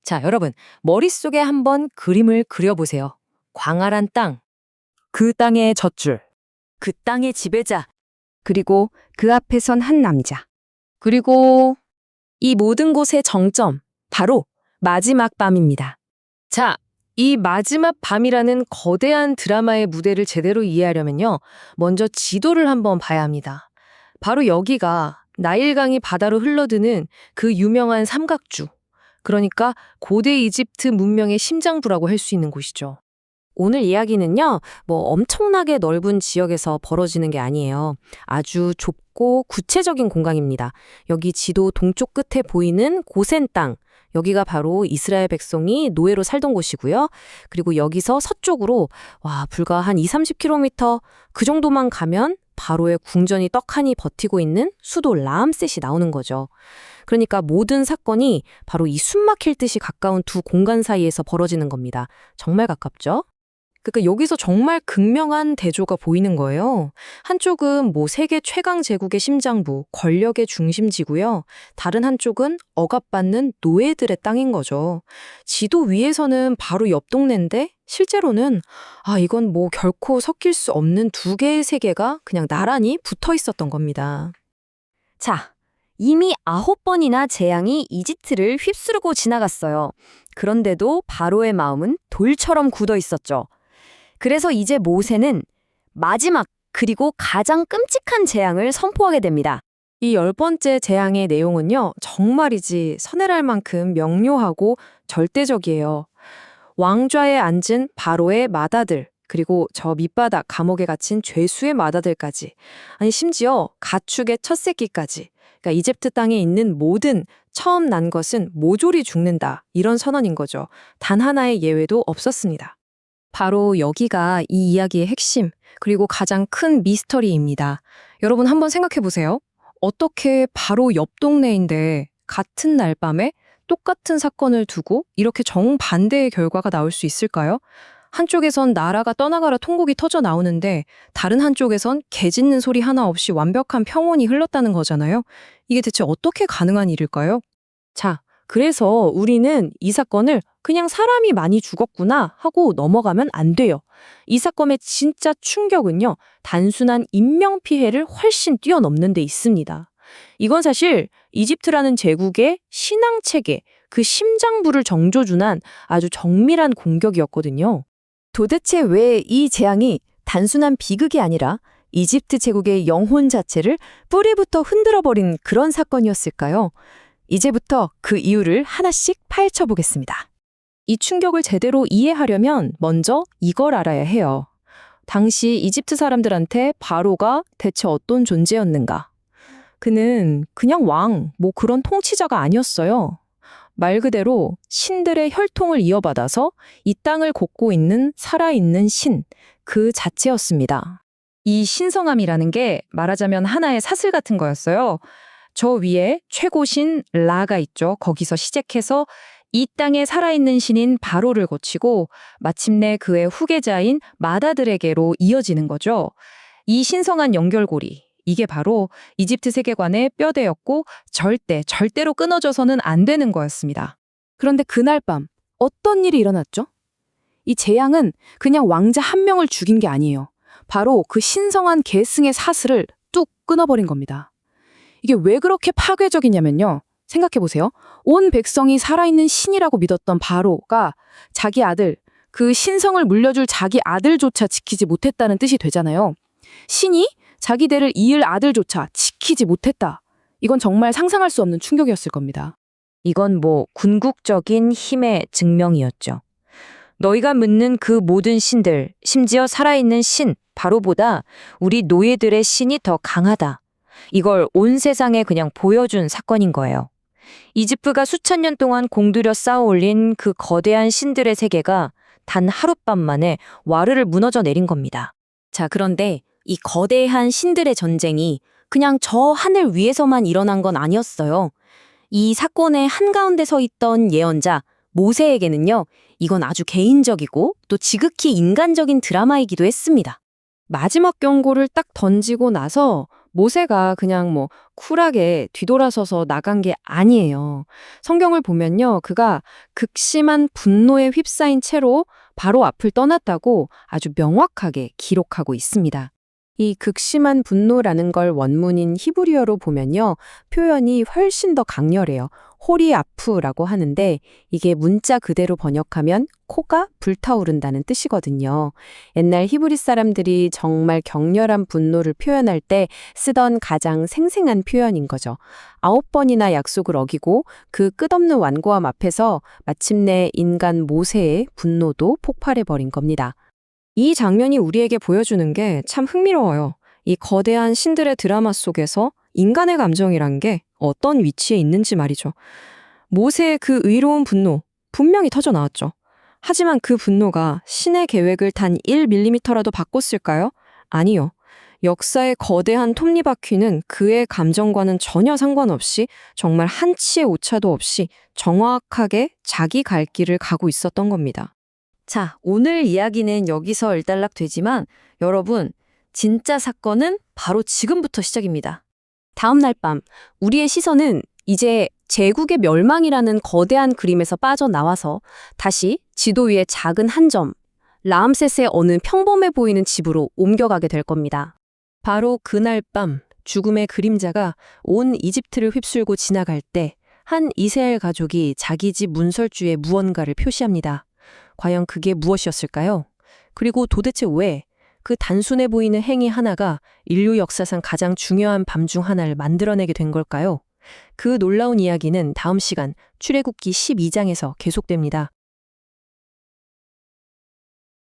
자, 여러분, 머릿속에 한번 그림을 그려보세요. 광활한 땅, 그 땅의 젖줄, 그 땅의 지배자, 그리고 그 앞에 선 한 남자. 그리고 이 모든 곳의 정점, 바로 마지막 밤입니다. 자, 이 마지막 밤이라는 거대한 드라마의 무대를 제대로 이해하려면요, 먼저 지도를 한번 봐야 합니다. 바로 여기가 나일강이 바다로 흘러드는 그 유명한 삼각주, 그러니까 고대 이집트 문명의 심장부라고 할 수 있는 곳이죠. 오늘 이야기는요, 엄청나게 넓은 지역에서 벌어지는 게 아니에요. 아주 좁고 구체적인 공간입니다. 여기 지도 동쪽 끝에 보이는 고센 땅, 여기가 바로 이스라엘 백성이 노예로 살던 곳이고요. 그리고 여기서 서쪽으로 불과 한 20-30km 그 정도만 가면 바로의 궁전이 떡하니 버티고 있는 수도 라암셋이 나오는 거죠. 그러니까 모든 사건이 바로 이 숨막힐 듯이 가까운 두 공간 사이에서 벌어지는 겁니다. 정말 가깝죠? 그러니까 여기서 정말 극명한 대조가 보이는 거예요. 한쪽은 세계 최강 제국의 심장부, 권력의 중심지고요. 다른 한쪽은 억압받는 노예들의 땅인 거죠. 지도 위에서는 바로 옆 동네인데 실제로는 이건 결코 섞일 수 없는 두 개의 세계가 그냥 나란히 붙어 있었던 겁니다. 자, 이미 9번이나 재앙이 이집트를 휩쓰르고 지나갔어요. 그런데도 바로의 마음은 돌처럼 굳어 있었죠. 그래서 이제 모세는 마지막 그리고 가장 끔찍한 재앙을 선포하게 됩니다. 이 10번째 재앙의 내용은요, 정말이지 서늘할 만큼 명료하고 절대적이에요. 왕좌에 앉은 바로의 맏아들, 그리고 저 밑바닥 감옥에 갇힌 죄수의 맏아들까지, 아니 심지어 가축의 첫 새끼까지, 그러니까 이집트 땅에 있는 모든 처음 난 것은 모조리 죽는다, 이런 선언인 거죠. 단 하나의 예외도 없었습니다. 바로 여기가 이 이야기의 핵심, 그리고 가장 큰 미스터리입니다. 여러분 한번 생각해 보세요. 어떻게 바로 옆 동네인데 같은 날 밤에 똑같은 사건을 두고 이렇게 정반대의 결과가 나올 수 있을까요? 한쪽에선 나라가 떠나가라 통곡이 터져 나오는데 다른 한쪽에선 개 짖는 소리 하나 없이 완벽한 평온이 흘렀다는 거잖아요. 이게 대체 어떻게 가능한 일일까요? 자, 그래서 우리는 이 사건을 그냥 사람이 많이 죽었구나 하고 넘어가면 안 돼요. 이 사건의 진짜 충격은요, 단순한 인명피해를 훨씬 뛰어넘는 데 있습니다. 이건 사실 이집트라는 제국의 신앙체계, 그 심장부를 정조준한 아주 정밀한 공격이었거든요. 도대체 왜 이 재앙이 단순한 비극이 아니라 이집트 제국의 영혼 자체를 뿌리부터 흔들어버린 그런 사건이었을까요? 이제부터 그 이유를 하나씩 파헤쳐 보겠습니다. 이 충격을 제대로 이해하려면 먼저 이걸 알아야 해요. 당시 이집트 사람들한테 바로가 대체 어떤 존재였는가? 그는 그냥 왕, 그런 통치자가 아니었어요. 말 그대로 신들의 혈통을 이어받아서 이 땅을 걷고 있는 살아있는 신, 그 자체였습니다. 이 신성함이라는 게 말하자면 하나의 사슬 같은 거였어요. 저 위에 최고신 라가 있죠. 거기서 시작해서 이 땅에 살아있는 신인 바로를 거치고 마침내 그의 후계자인 맏아들에게로 이어지는 거죠. 이 신성한 연결고리, 이게 바로 이집트 세계관의 뼈대였고 절대로 끊어져서는 안 되는 거였습니다. 그런데 그날 밤 어떤 일이 일어났죠? 이 재앙은 그냥 왕자 한 명을 죽인 게 아니에요. 바로 그 신성한 계승의 사슬을 뚝 끊어버린 겁니다. 이게 왜 그렇게 파괴적이냐면요. 생각해보세요. 온 백성이 살아있는 신이라고 믿었던 바로가 자기 아들, 그 신성을 물려줄 자기 아들조차 지키지 못했다는 뜻이 되잖아요. 신이 자기 대를 이을 아들조차 지키지 못했다. 이건 정말 상상할 수 없는 충격이었을 겁니다. 이건 궁극적인 힘의 증명이었죠. 너희가 묻는 그 모든 신들, 심지어 살아있는 신, 바로보다 우리 노예들의 신이 더 강하다. 이걸 온 세상에 그냥 보여준 사건인 거예요. 이집트가 수천 년 동안 공들여 쌓아 올린 그 거대한 신들의 세계가 단 하룻밤 만에 와르르 무너져 내린 겁니다. 자, 그런데 이 거대한 신들의 전쟁이 그냥 저 하늘 위에서만 일어난 건 아니었어요. 이 사건의 한가운데 서 있던 예언자 모세에게는요, 이건 아주 개인적이고 또 지극히 인간적인 드라마이기도 했습니다. 마지막 경고를 딱 던지고 나서 모세가 그냥 쿨하게 뒤돌아서서 나간 게 아니에요. 성경을 보면요. 그가 극심한 분노에 휩싸인 채로 바로 앞을 떠났다고 아주 명확하게 기록하고 있습니다. 이 극심한 분노라는 걸 원문인 히브리어로 보면요. 표현이 훨씬 더 강렬해요. 호리아프라고 하는데 이게 문자 그대로 번역하면 코가 불타오른다는 뜻이거든요. 옛날 히브리 사람들이 정말 격렬한 분노를 표현할 때 쓰던 가장 생생한 표현인 거죠. 9번이나 약속을 어기고 그 끝없는 완고함 앞에서 마침내 인간 모세의 분노도 폭발해버린 겁니다. 이 장면이 우리에게 보여주는 게 참 흥미로워요. 이 거대한 신들의 드라마 속에서 인간의 감정이란 게 어떤 위치에 있는지 말이죠. 모세의 그 의로운 분노, 분명히 터져 나왔죠. 하지만 그 분노가 신의 계획을 단 1mm라도 바꿨을까요? 아니요. 역사의 거대한 톱니바퀴는 그의 감정과는 전혀 상관없이 정말 한치의 오차도 없이 정확하게 자기 갈 길을 가고 있었던 겁니다. 자, 오늘 이야기는 여기서 일단락되지만 여러분, 진짜 사건은 바로 지금부터 시작입니다. 다음 날 밤, 우리의 시선은 이제 제국의 멸망이라는 거대한 그림에서 빠져나와서 다시 지도 위의 작은 한 점, 라암셋의 어느 평범해 보이는 집으로 옮겨가게 될 겁니다. 바로 그날 밤, 죽음의 그림자가 온 이집트를 휩쓸고 지나갈 때 한 이스라엘 가족이 자기 집 문설주에 무언가를 표시합니다. 과연 그게 무엇이었을까요? 그리고 도대체 왜 그 단순해 보이는 행위 하나가 인류 역사상 가장 중요한 밤 중 하나를 만들어내게 된 걸까요? 그 놀라운 이야기는 다음 시간 출애굽기 12장에서 계속됩니다.